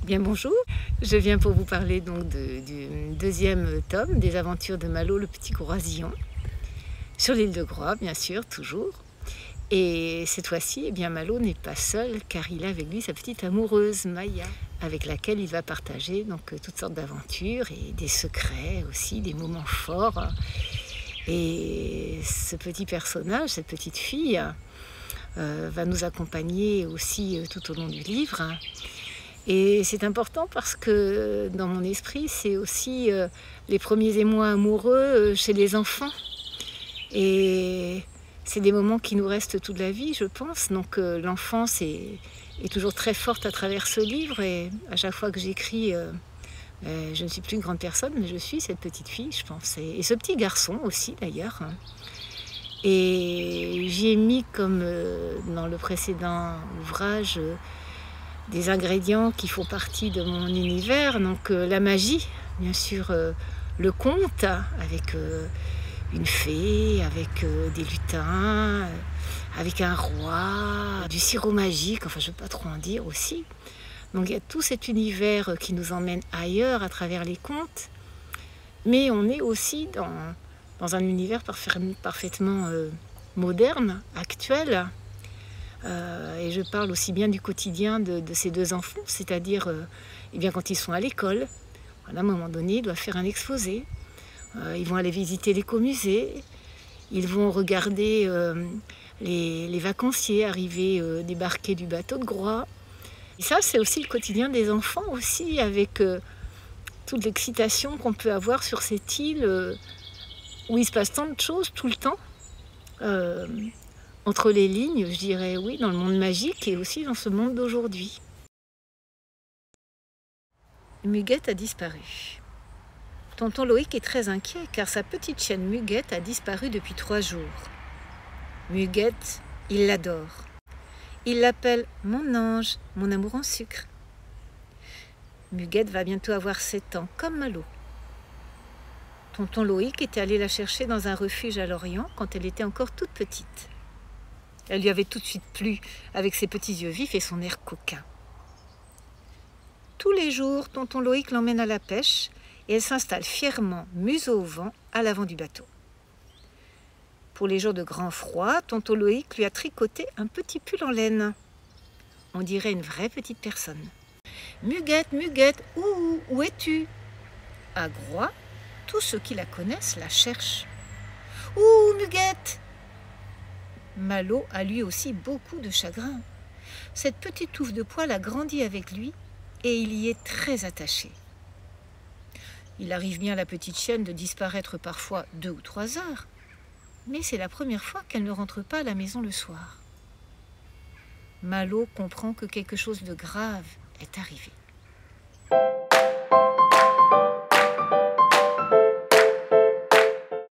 Bien bonjour, je viens pour vous parler donc du deuxième tome des aventures de Malo le petit croisillon, sur l'île de Groix bien sûr, toujours. Et cette fois-ci, eh bien Malo n'est pas seul car il a avec lui sa petite amoureuse Maya, avec laquelle il va partager donc toutes sortes d'aventures et des secrets aussi, des moments forts. Et ce petit personnage, cette petite fille, va nous accompagner aussi tout au long du livre. Et c'est important parce que dans mon esprit, c'est aussi les premiers émois amoureux chez les enfants. Et c'est des moments qui nous restent toute la vie, je pense. Donc l'enfance est toujours très forte à travers ce livre. Et à chaque fois que j'écris, je ne suis plus une grande personne, mais je suis cette petite fille, je pense. Et ce petit garçon aussi, d'ailleurs. Et j'y ai mis, comme dans le précédent ouvrage, des ingrédients qui font partie de mon univers, donc la magie, bien sûr, le conte avec une fée, avec des lutins, avec un roi, du sirop magique, enfin je ne veux pas trop en dire aussi. Donc il y a tout cet univers qui nous emmène ailleurs à travers les contes, mais on est aussi dans un univers parfaitement moderne, actuel. Et je parle aussi bien du quotidien de ces deux enfants, c'est-à-dire eh bien, quand ils sont à l'école, à un moment donné, ils doivent faire un exposé, ils vont aller visiter l'écomusée, ils vont regarder les vacanciers arriver, débarquer du bateau de Groix. Et ça, c'est aussi le quotidien des enfants, aussi, avec toute l'excitation qu'on peut avoir sur cette île où il se passe tant de choses tout le temps. Entre les lignes, je dirais oui, dans le monde magique et aussi dans ce monde d'aujourd'hui. Muguette a disparu. Tonton Loïc est très inquiet car sa petite chienne Muguette a disparu depuis 3 jours. Muguette, il l'adore. Il l'appelle mon ange, mon amour en sucre. Muguette va bientôt avoir 7 ans, comme Malo. Tonton Loïc était allé la chercher dans un refuge à Lorient quand elle était encore toute petite. Elle lui avait tout de suite plu, avec ses petits yeux vifs et son air coquin. Tous les jours, tonton Loïc l'emmène à la pêche et elle s'installe fièrement, museau au vent, à l'avant du bateau. Pour les jours de grand froid, tonton Loïc lui a tricoté un petit pull en laine. On dirait une vraie petite personne. « Muguette, Muguette, où es-tu » À Groix, tous ceux qui la connaissent la cherchent. « Ouh, Muguette » Malo a lui aussi beaucoup de chagrin. Cette petite touffe de poil a grandi avec lui et il y est très attaché. Il arrive bien à la petite chienne de disparaître parfois 2 ou 3 heures, mais c'est la première fois qu'elle ne rentre pas à la maison le soir. Malo comprend que quelque chose de grave est arrivé.